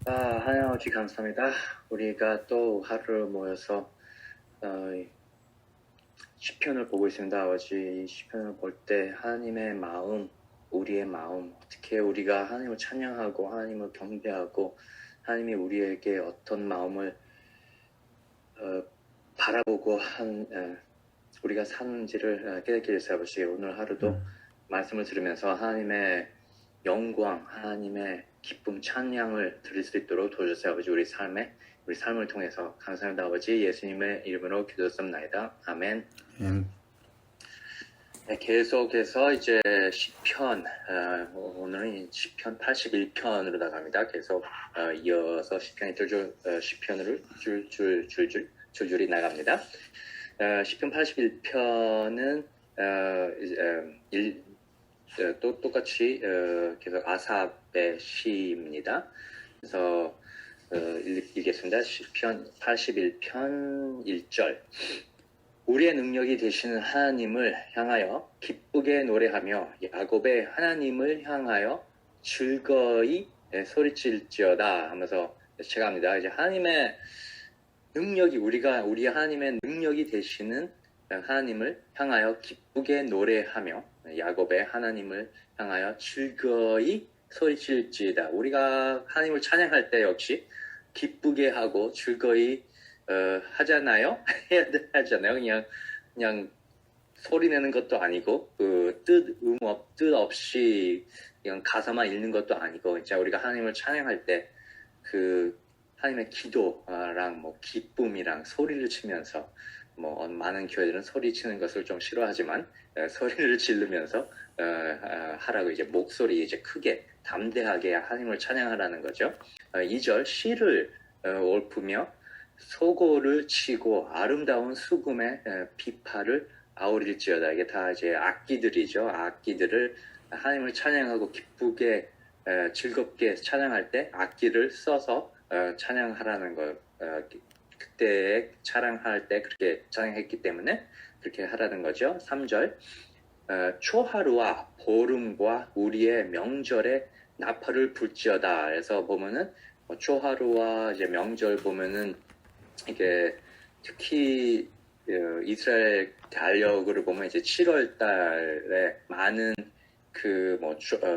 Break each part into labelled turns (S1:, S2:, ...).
S1: 하나님 아버지 감사합니다. 우리가 또 하루를 모여서 시편을 보고 있습니다. 아버지, 이 시편을 볼 때 하나님의 마음, 우리의 마음, 어떻게 우리가 하나님을 찬양하고 하나님을 경배하고 하나님이 우리에게 어떤 마음을 바라보고 우리가 사는지를 깨닫게 해주세요. 아버지, 오늘 하루도 말씀을 들으면서 하나님의 영광, 하나님의 기쁨, 찬양을 드릴 수 있도록 도와주세요. 아버지, 우리 삶을 통해서 감사합니다. 아버지, 예수님의 이름으로 기도했습니다. 아멘. 네, 계속해서 이제 시편, 오늘은 시편 81편으로 나갑니다. 계속 이어서 시편이 시편으로 줄줄이 나갑니다. 시편 81편은 또 똑같이 계속 아삽의 시입니다. 그래서 읽겠습니다. 시편 81편 1절. 우리의 능력이 되시는 하나님을 향하여 기쁘게 노래하며 야곱의 하나님을 향하여 즐거이 소리칠지어다 하면서 제가 합니다. 이제 하나님의 능력이 우리 하나님의 능력이 되시는 하나님을 향하여 기쁘게 노래하며 야곱의 하나님을 향하여 즐거이 소리칠지어다. 우리가 하나님을 찬양할 때 역시 기쁘게 하고 즐거이 하잖아요. 해야 하잖아요. 그냥 소리 내는 것도 아니고 뜻 없이 그냥 가사만 읽는 것도 아니고 진짜 우리가 하나님을 찬양할 때 하나님의 기도랑 기쁨이랑 소리를 치면서 많은 교회들은 소리 치는 것을 좀 싫어하지만 소리를 지르면서 하라고 이제 목소리 이제 크게 담대하게 하나님을 찬양하라는 거죠. 2절 시를 읊으며 소고를 치고 아름다운 수금의 비파를 아우릴지어다. 이게 다 이제 악기들이죠. 악기들을 하나님을 찬양하고 기쁘게 즐겁게 찬양할 때 악기를 써서 찬양하라는 거. 그때 찬양할 때 그렇게 찬양했기 때문에 그렇게 하라는 거죠. 3절 초하루와 보름과 우리의 명절에 나팔을 불지어다. 그래서 보면은 초하루와 이제 명절 보면은 이게 특히 이스라엘 달력을 보면 이제 7월 달에 많은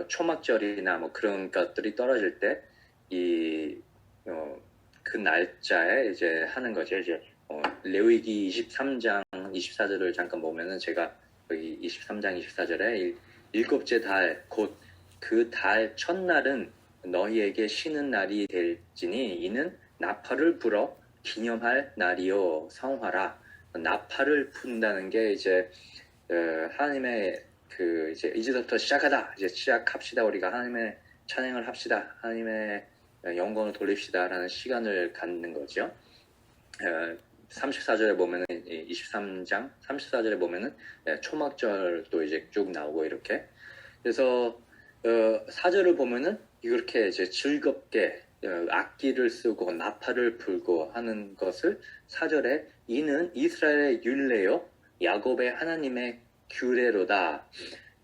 S1: 초막절이나 그런 것들이 떨어질 때 그 날짜에 이제 하는 거죠. 이제 레위기 23장 24절을 잠깐 보면은 제가 여기 23장 24절에 일곱째 달 곧 그 달 첫날은 너희에게 쉬는 날이 될지니 이는 나팔을 불어 기념할 날이요 성화라. 나팔을 분다는 게 이제 하나님의 이제부터 시작하다. 이제 시작합시다. 우리가 하나님의 찬양을 합시다. 하나님의 영광을 돌립시다라는 시간을 갖는 거죠. 34절에 보면은 23장 34절에 보면은 초막절도 이제 쭉 나오고 이렇게. 그래서 4절을 보면은 이렇게 이제 즐겁게 악기를 쓰고 나팔을 불고 하는 것을 4절에 이는 이스라엘의 율례요 야곱의 하나님의 규례로다.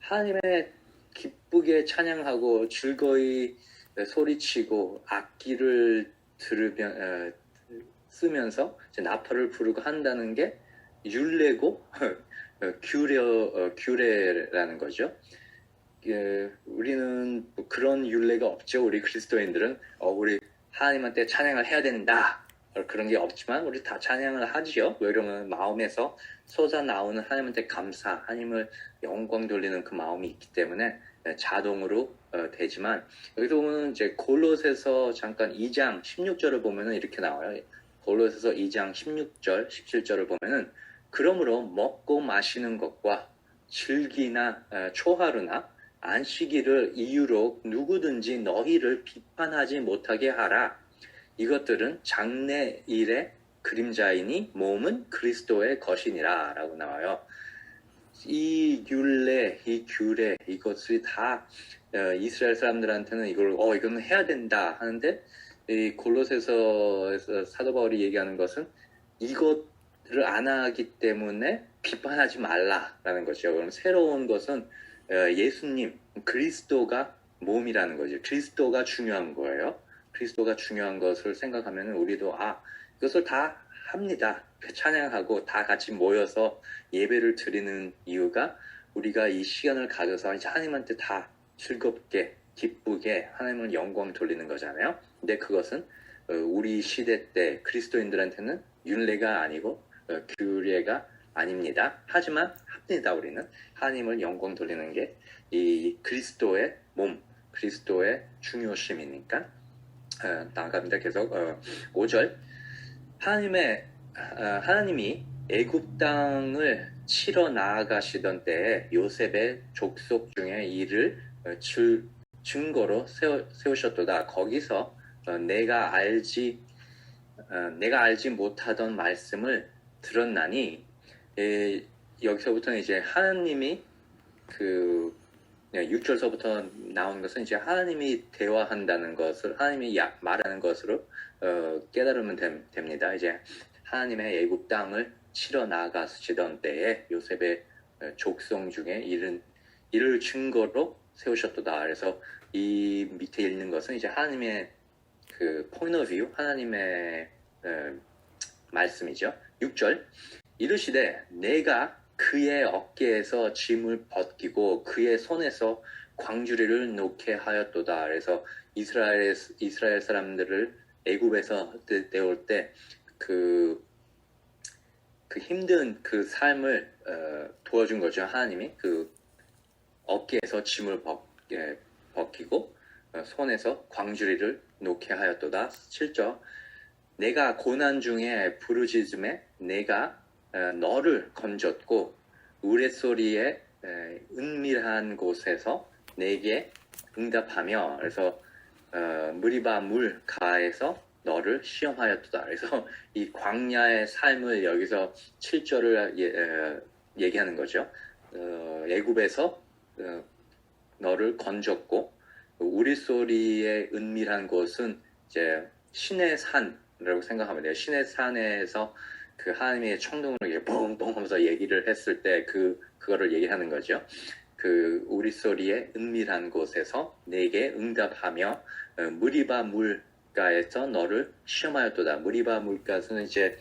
S1: 하나님의 기쁘게 찬양하고 즐거이 소리치고 악기를 쓰면서 이제 나팔을 부르고 한다는 게 율례고 규례라는 거죠. 우리는 그런 율례가 없죠. 우리 그리스도인들은 우리 하나님한테 찬양을 해야 된다 그런 게 없지만 우리 다 찬양을 하지요. 왜냐면 마음에서 쏟아 나오는 하나님한테 감사, 하나님을 영광 돌리는 그 마음이 있기 때문에 자동으로 되지만 여기서 보면 이제 골로새서 잠깐 2장 16절을 보면은 이렇게 나와요. 골로새서 2장 16절 17절을 보면은 그러므로 먹고 마시는 것과 즐기나 초하루나 안식일을 이유로 누구든지 너희를 비판하지 못하게 하라. 이것들은 장래일의 그림자이니 몸은 그리스도의 것이니라 라고 나와요. 이 율례, 이 규례, 이것이 다 이스라엘 사람들한테는 이거는 해야 된다 하는데 이 골로새서에서 사도 바울이 얘기하는 것은 이것을 안 하기 때문에 비판하지 말라라는 거죠. 그럼 새로운 것은 예수님, 그리스도가 몸이라는 거죠. 그리스도가 중요한 거예요. 그리스도가 중요한 것을 생각하면 우리도 이것을 다 합니다. 찬양하고 다 같이 모여서 예배를 드리는 이유가 우리가 이 시간을 가져서 이제 하나님한테 다 즐겁게 기쁘게 하나님을 영광 돌리는 거잖아요. 근데 그것은 우리 시대 때 그리스도인들한테는 윤례가 아니고 규례가 아닙니다. 하지만 합니다. 우리는 하나님을 영광 돌리는 게 이 그리스도의 몸, 그리스도의 중요심이니까. 나갑니다. 계속 5절 하나님이 애굽 땅을 치러 나아가시던 때에 요셉의 족속 중에 이를 증거로 세우셨도다. 거기서 내가 알지 못하던 말씀을 들었나니, 여기서부터는 이제 하나님이 6절서부터 나온 것은 이제 하나님이 대화한다는 것을, 하나님이 말하는 것으로 깨달으면 됩니다. 이제 하나님의 애굽 땅을 치러 나가시던 때에 요셉의 족속 중에 이를 증거로 세우셨도다. 그래서 이 밑에 읽는 것은 이제 하나님의 point of view, 하나님의 말씀이죠. 6절 이르시되 내가 그의 어깨에서 짐을 벗기고 그의 손에서 광주리를 놓게 하였도다. 그래서 이스라엘 사람들을 애굽에서 내올 때 그 힘든 그 삶을 도와준 거죠. 하나님이 그 어깨에서 짐을 벗기고 손에서 광주리를 놓게 하였도다. 7절 내가 고난 중에 부르짖음에 내가 너를 건졌고 우레소리에 은밀한 곳에서 내게 응답하며, 그래서 무리바 물가에서 너를 시험하였도다. 그래서 이 광야의 삶을 여기서 7절을 얘기하는 거죠. 애굽에서 너를 건졌고 우리소리의 은밀한 곳은 이제 신의 산이라고 생각하면 돼요. 신의 산에서 그 하나님의 청동으로 이렇게 뻥뻥 하면서 얘기를 했을 때 그거를 얘기하는 거죠. 그 우리소리의 은밀한 곳에서 내게 응답하며 무리바 물가에서 너를 시험하였도다. 무리바 물가에서는 이제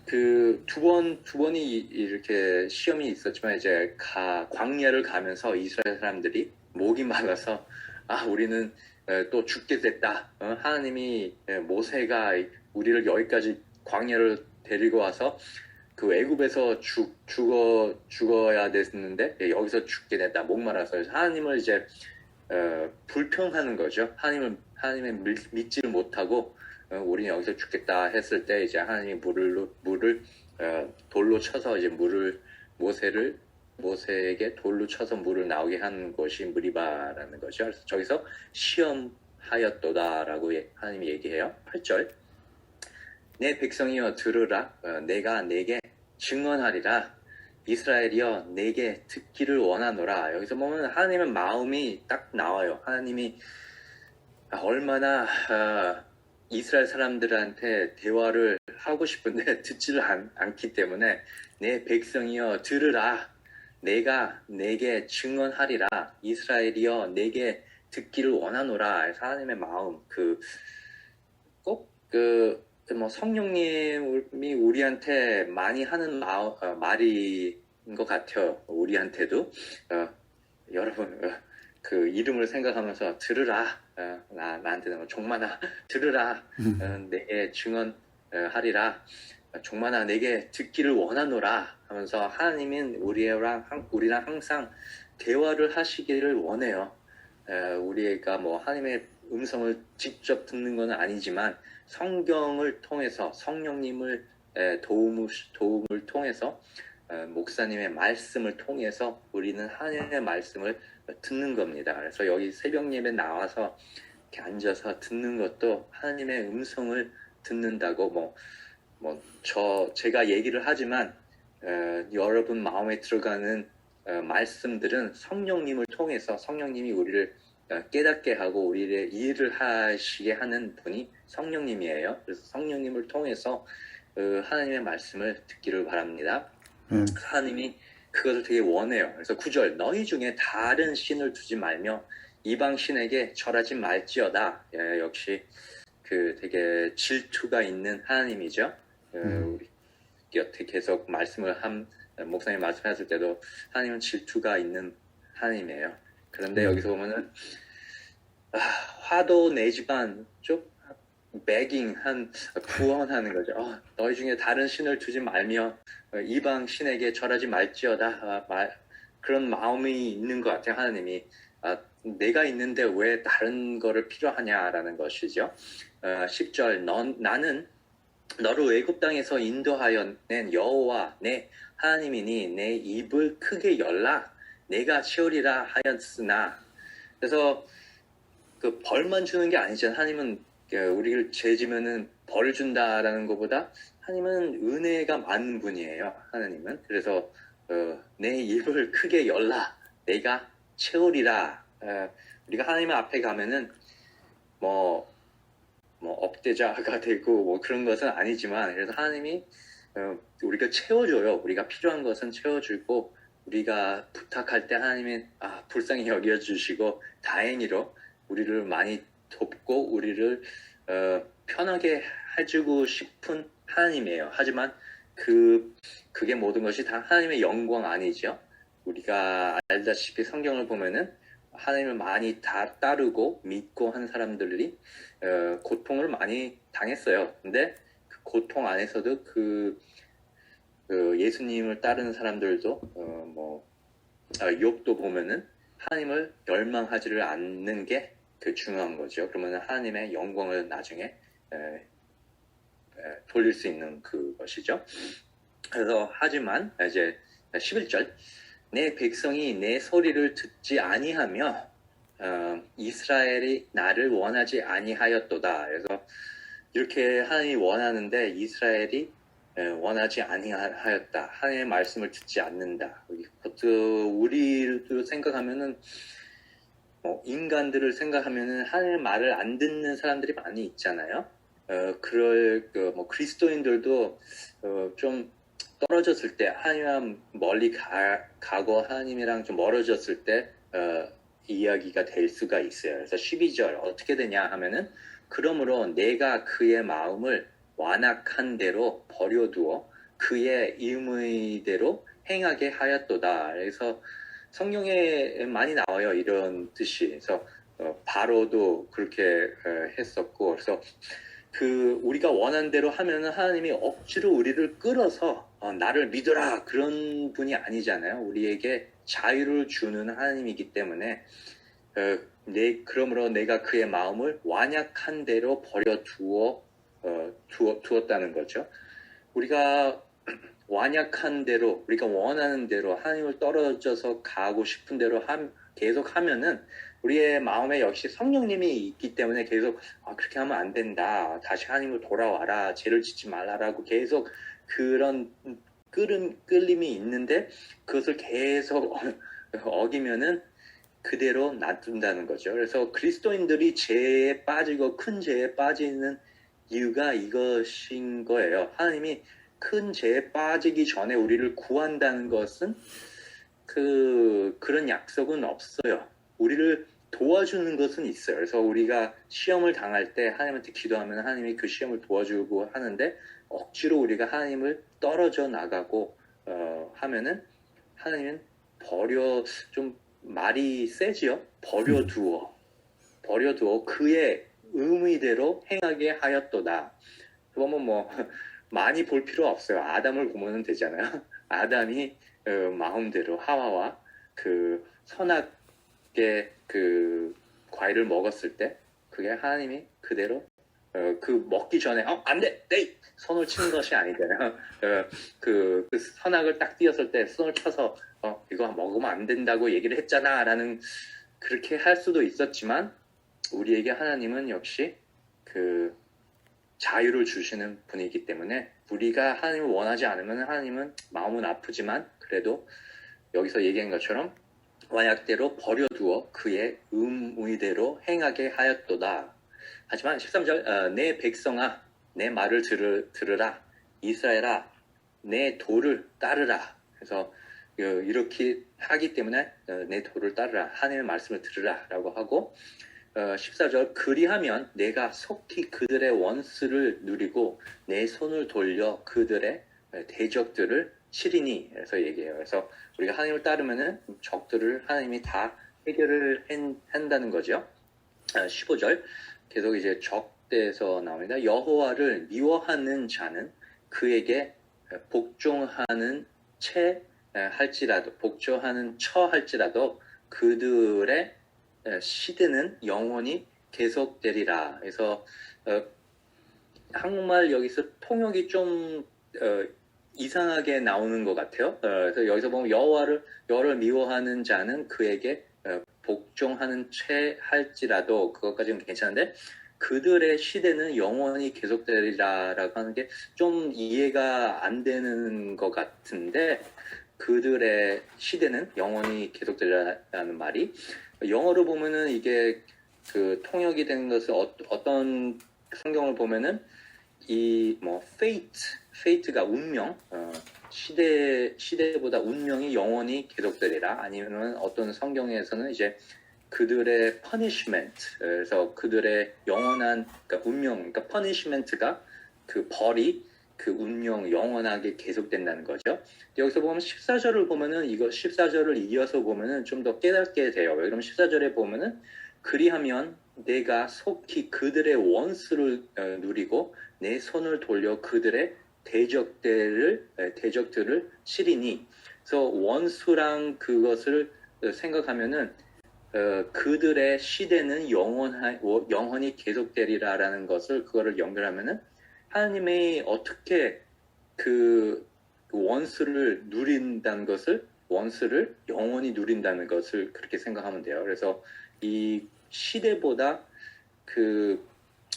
S1: 그 두 번이 이렇게 시험이 있었지만 이제 광야를 가면서 이스라엘 사람들이 목이 말라서 우리는 또 죽게 됐다. 하나님이 모세가 우리를 여기까지 광야를 데리고 와서 그 애굽에서 죽어야 됐는데 여기서 죽게 됐다. 목말라서 하나님을 이제 불평하는 거죠. 하나님을 믿지를 못하고 우리는 여기서 죽겠다 했을 때 이제 하나님이 물을 돌로 쳐서 이제 모세에게 돌로 쳐서 물을 나오게 한 것이 무리바라는 거죠. 그래서 저기서 시험하였도다라고 하나님이 얘기해요. 8절 내 백성이여 들으라. 내가 내게 증언하리라. 이스라엘이여 내게 듣기를 원하노라. 여기서 보면 하나님의 마음이 딱 나와요. 하나님이 얼마나 이스라엘 사람들한테 대화를 하고 싶은데 듣지를 않기 때문에 내 백성이여 들으라. 내가 내게 증언하리라. 이스라엘이여 내게 듣기를 원하노라. 하나님의 마음 성령님이 우리한테 많이 하는 말인 것 같아요. 우리한테도 여러분 그 이름을 생각하면서 들으라. 나한테는 종만아 들으라. 내게 증언하리라. 종만아 내게 듣기를 원하노라 하면서 하나님은 우리랑 항상 대화를 하시기를 원해요. 우리가 뭐 하나님의 음성을 직접 듣는 건 아니지만 성경을 통해서 성령님을 도움을 통해서 목사님의 말씀을 통해서 우리는 하나님의 말씀을 듣는 겁니다. 그래서 여기 새벽 예배 나와서 이렇게 앉아서 듣는 것도 하나님의 음성을 듣는다고 제가 얘기를 하지만 여러분 마음에 들어가는 말씀들은 성령님을 통해서 성령님이 우리를 깨닫게 하고 우리를 이해를 하시게 하는 분이 성령님이에요. 그래서 성령님을 통해서 하나님의 말씀을 듣기를 바랍니다. 하나님이 그것을 되게 원해요. 그래서 9절 너희 중에 다른 신을 두지 말며 이방 신에게 절하지 말지어다. 역시 그 되게 질투가 있는 하나님이죠. 우리 여태 계속 말씀을 목사님 말씀하실 때도 하나님은 질투가 있는 하나님이에요. 그런데 여기서 보면은 화도 내지만 좀 구원하는 거죠. 너희 중에 다른 신을 두지 말며 이방 신에게 절하지 말지어다. 그런 마음이 있는 것 같아요. 하나님이 내가 있는데 왜 다른 거를 필요하냐라는 것이죠. 10절 나는 너를 애굽 땅에서 인도하여 낸 여호와 내 하나님이니 내 입을 크게 열라 내가 채우리라 하였으나. 그래서 그 벌만 주는 게 아니잖아요. 하나님은 우리를 죄지면은 벌을 준다라는 것보다 하나님은 은혜가 많은 분이에요. 하나님은. 그래서 내 입을 크게 열라 내가 채우리라. 우리가 하나님 앞에 가면은 뭐 업대자가 되고 뭐 그런 것은 아니지만, 그래서 하나님이 우리가 채워줘요. 우리가 필요한 것은 채워주고, 우리가 부탁할 때 하나님이 불쌍히 여겨주시고 다행히로 우리를 많이 돕고 우리를 편하게 해주고 싶은 하나님이에요. 하지만 그게 모든 것이 다 하나님의 영광 아니죠. 우리가 알다시피 성경을 보면은 하나님을 많이 다 따르고 믿고 한 사람들이 고통을 많이 당했어요. 근데 그 고통 안에서도 예수님을 따르는 사람들도 욥도 보면은 하나님을 열망하지를 않는 게 중요한 거죠. 그러면 하나님의 영광을 나중에 돌릴 수 있는 그것이죠. 그래서 하지만 이제 11절 내 백성이 내 소리를 듣지 아니하며 이스라엘이 나를 원하지 아니하였도다. 그래서 이렇게 하나님이 원하는데 이스라엘이 원하지 아니하였다. 하나님의 말씀을 듣지 않는다. 우리를 생각하면은 인간들을 생각하면은 하나님의 말을 안 듣는 사람들이 많이 있잖아요. 그리스도인들도 좀 떨어졌을 때 하나님과 멀리 가고 하나님이랑 좀 멀어졌을 때 이야기가 될 수가 있어요. 그래서 12절 어떻게 되냐 하면은 그러므로 내가 그의 마음을 완악한 대로 버려두어 그의 의무대로 행하게 하였도다. 그래서 성경에 많이 나와요. 이런 뜻이. 그래서 바로도 그렇게 했었고, 그래서 우리가 원하는 대로 하면은 하나님이 억지로 우리를 끌어서 나를 믿어라 그런 분이 아니잖아요. 우리에게 자유를 주는 하나님이기 때문에 그러므로 내가 그의 마음을 완약한 대로 두었다는 거죠. 우리가 완약한 대로, 우리가 원하는 대로 하나님을 떨어져서 가고 싶은 대로 계속 하면은 우리의 마음에 역시 성령님이 있기 때문에 계속 그렇게 하면 안 된다. 다시 하나님을 돌아와라. 죄를 짓지 말라라고 계속 그런 끌림이 있는데 그것을 계속 어기면은 그대로 놔둔다는 거죠. 그래서 그리스도인들이 죄에 빠지고 큰 죄에 빠지는 이유가 이것인 거예요. 하나님이 큰 죄에 빠지기 전에 우리를 구한다는 것은 그런 약속은 없어요. 우리를 도와주는 것은 있어요. 그래서 우리가 시험을 당할 때 하나님한테 기도하면 하나님이 그 시험을 도와주고 하는데, 억지로 우리가 하나님을 떨어져 나가고 하면은 하나님은 좀 말이 세지요. 버려두어 그의 의미대로 행하게 하였도다. 그러면 많이 볼 필요 없어요. 아담을 보면 되잖아요. 아담이 마음대로 하와와 선악의 과일을 먹었을 때 그게 하나님이 그대로 먹기 전에 안 돼! 네! 손을 치는 것이 아니잖아요. 그 선악을 딱 띄었을 때 손을 쳐서 이거 먹으면 안 된다고 얘기를 했잖아 라는, 그렇게 할 수도 있었지만 우리에게 하나님은 역시 자유를 주시는 분이기 때문에 우리가 하나님을 원하지 않으면 하나님은 마음은 아프지만 그래도 여기서 얘기한 것처럼 완약대로 버려두어 그의 의대로 행하게 하였도다. 하지만 13절 내 백성아 내 말을 들으라. 이스라엘아 내 도를 따르라. 그래서 이렇게 하기 때문에 내 도를 따르라. 하나님의 말씀을 들으라. 라고 하고 14절 그리하면 내가 속히 그들의 원수를 누리고 내 손을 돌려 그들의 대적들을 치리니. 그래서 얘기해요. 그래서 우리가 하나님을 따르면은 적들을 하나님이 다 해결을 한다는 거죠. 15절 계속 이제 적대에서 나옵니다. 여호와를 미워하는 자는 그에게 복종하는 채 할지라도 복종하는 처 할지라도 그들의 시대는 영원히 계속되리라. 그래서 한국말 여기서 통역이 좀 이상하게 나오는 것 같아요. 그래서 여기서 보면 여호와를 미워하는 자는 그에게 복종하는 채 할지라도 그것까지는 괜찮은데 그들의 시대는 영원히 계속되리라라고 하는 게 좀 이해가 안 되는 것 같은데 그들의 시대는 영원히 계속되리라는 말이 영어로 보면은 이게 그 통역이 된 것을 어떤 성경을 보면은 이 뭐 fate가 운명 시대보다 운명이 영원히 계속되리라 아니면 어떤 성경에서는 이제 그들의 punishment 그래서 그들의 영원한 그러니까 운명 그러니까 punishment가 그 벌이 그 운명 영원하게 계속된다는 거죠. 여기서 보면 14절을 보면은 이거 14절을 이어서 보면은 좀 더 깨닫게 돼요. 왜 그러면 14절에 보면은 그리하면 내가 속히 그들의 원수를 누리고 내 손을 돌려 그들의 대적들을 치리니. 그래서 원수랑 그것을 생각하면은 그들의 시대는 영원히 계속되리라라는 것을 그거를 연결하면은 하나님이 어떻게 그 원수를 누린다는 것을 원수를 영원히 누린다는 것을 그렇게 생각하면 돼요. 그래서 이 시대보다 그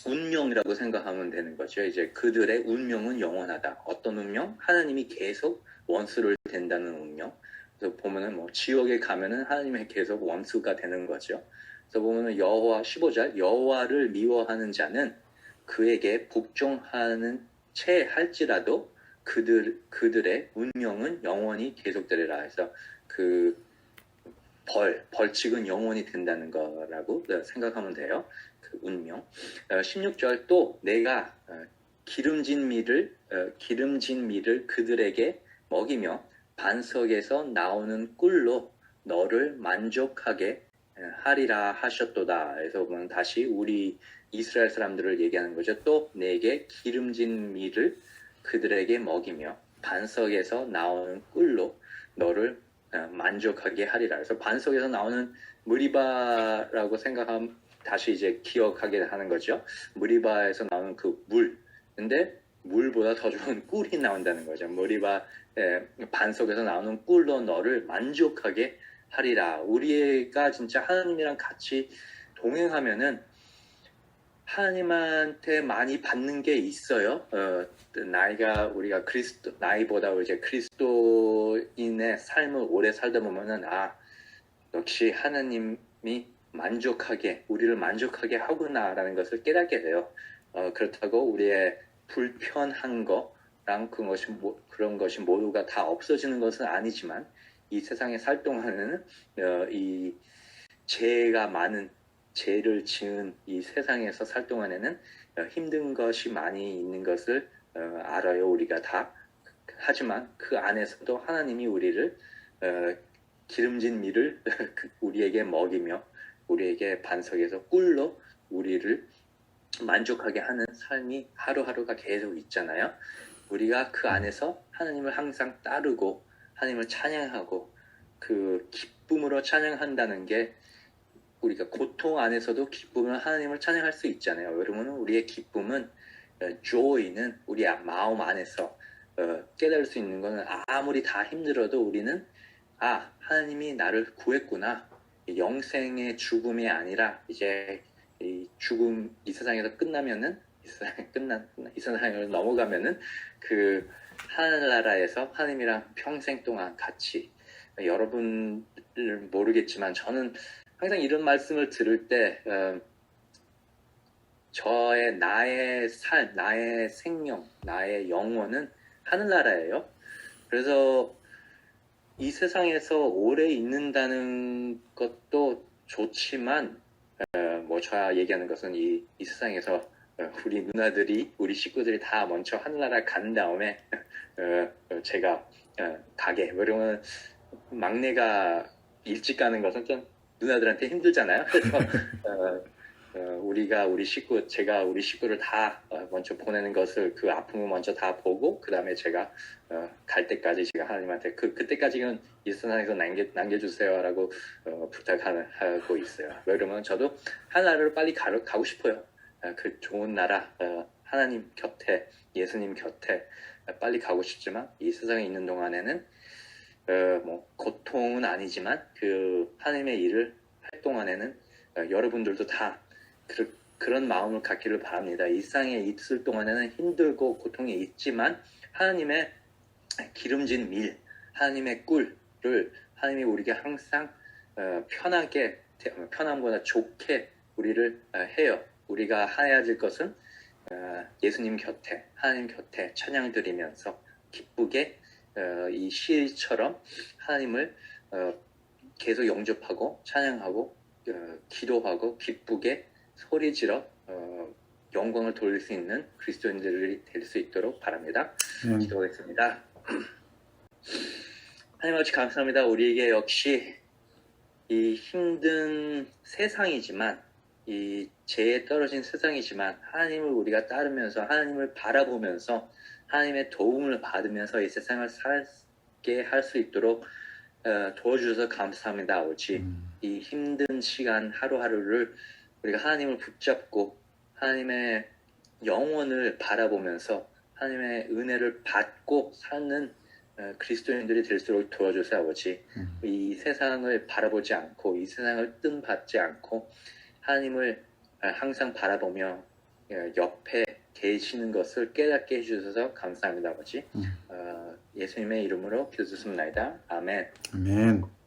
S1: 운명이라고 생각하면 되는 거죠. 이제 그들의 운명은 영원하다. 어떤 운명? 하나님이 계속 원수를 된다는 운명. 그래서 보면은 뭐 지옥에 가면은 하나님의 계속 원수가 되는 거죠. 그래서 보면은 여호와 15절 여호와를 미워하는 자는 그에게 복종하는 채 할지라도 그들의 운명은 영원히 계속되리라. 해서 그 벌칙은 영원히 된다는 거라고 생각하면 돼요. 그 운명. 16절 또 내가 기름진 밀을 그들에게 먹이며 반석에서 나오는 꿀로 너를 만족하게 하리라 하셨도다. 그래서 보면 다시 우리 이스라엘 사람들을 얘기하는 거죠. 또 내게 기름진 밀을 그들에게 먹이며 반석에서 나오는 꿀로 너를 만족하게 하리라. 그래서 반석에서 나오는 무리바라고 생각하면 다시 이제 기억하게 하는 거죠. 무리바에서 나오는 그 물. 근데 물보다 더 좋은 꿀이 나온다는 거죠. 무리바 반석에서 나오는 꿀로 너를 만족하게 하리라. 우리가 진짜 하나님이랑 같이 동행하면은 하나님한테 많이 받는 게 있어요. 우리가 나이보다 이제 그리스도인의 삶을 오래 살다 보면은 역시 하나님이 우리를 만족하게 하구나라는 것을 깨닫게 돼요. 그렇다고 우리의 불편한 거랑 그런 것이 모두가 다 없어지는 것은 아니지만 이 세상에 살 동안에는 이 죄를 지은 이 세상에서 살 동안에는 힘든 것이 많이 있는 것을 알아요. 우리가 다. 하지만 그 안에서도 하나님이 우리를 기름진 밀을 우리에게 먹이며 우리에게 반석에서 꿀로 우리를 만족하게 하는 삶이 하루하루가 계속 있잖아요. 우리가 그 안에서 하나님을 항상 따르고 하나님을 찬양하고 그 기쁨으로 찬양한다는 게 우리가 고통 안에서도 기쁨으로 하나님을 찬양할 수 있잖아요. 여러분 우리의 기쁨은 joy는 우리 마음 안에서 깨달을 수 있는 것은 아무리 다 힘들어도 우리는 하나님이 나를 구했구나. 영생의 죽음이 아니라 이제 이 세상에서 끝나면은 이 세상을 넘어가면은 그 하늘나라에서 하나님이랑 평생 동안 같이 여러분을 모르겠지만 저는 항상 이런 말씀을 들을 때 나의 삶, 나의 생명, 나의 영혼은 하늘나라예요. 그래서 이 세상에서 오래 있는다는 것도 좋지만 뭐 저야 얘기하는 것은 이 세상에서 우리 누나들이 우리 식구들이 다 먼저 하늘나라 간 다음에 제가 가게. 왜냐면 막내가 일찍 가는 것은 좀 누나들한테 힘들잖아요. 그래서 제가 우리 식구를 다 먼저 보내는 것을 그 아픔을 먼저 다 보고 그 다음에 제가 갈 때까지 제가 하나님한테 그때까지는 이 세상에서 남겨주세요라고 부탁하고 있어요. 왜냐면 저도 하나를 빨리 가고 싶어요. 그 좋은 나라 하나님 곁에 예수님 곁에 빨리 가고 싶지만 이 세상에 있는 동안에는 뭐 고통은 아니지만 그 하나님의 일을 할 동안에는 여러분들도 다 그런 마음을 갖기를 바랍니다. 이 세상에 있을 동안에는 힘들고 고통이 있지만 하나님의 기름진 밀, 하나님의 꿀을 하나님이 우리에게 항상 편함보다 좋게 우리를 해요. 우리가 하여질 것은 예수님 곁에 하나님 곁에 찬양 드리면서 기쁘게 이 시처럼 하나님을 계속 영접하고 찬양하고 기도하고 기쁘게 소리지러 영광을 돌릴 수 있는 그리스도인들이 될 수 있도록 바랍니다. 기도하겠습니다. 하나님 아버지 감사합니다. 우리에게 역시 이 힘든 세상이지만 이 죄에 떨어진 세상이지만 하나님을 우리가 따르면서 하나님을 바라보면서 하나님의 도움을 받으면서 이 세상을 살게 할 수 있도록 도와주셔서 감사합니다. 아버지. 이 힘든 시간 하루하루를 우리가 하나님을 붙잡고 하나님의 영원을 바라보면서 하나님의 은혜를 받고 사는 그리스도인들이 될수록 도와주세요. 아버지. 이 세상을 바라보지 않고 이 세상을 뜸받지 않고 하나님을 항상 바라보며 옆에 계시는 것을 깨닫게 해주셔서 감사합니다. 아버지. 예수님의 이름으로 기도드렸습니다. 아멘.
S2: 아멘.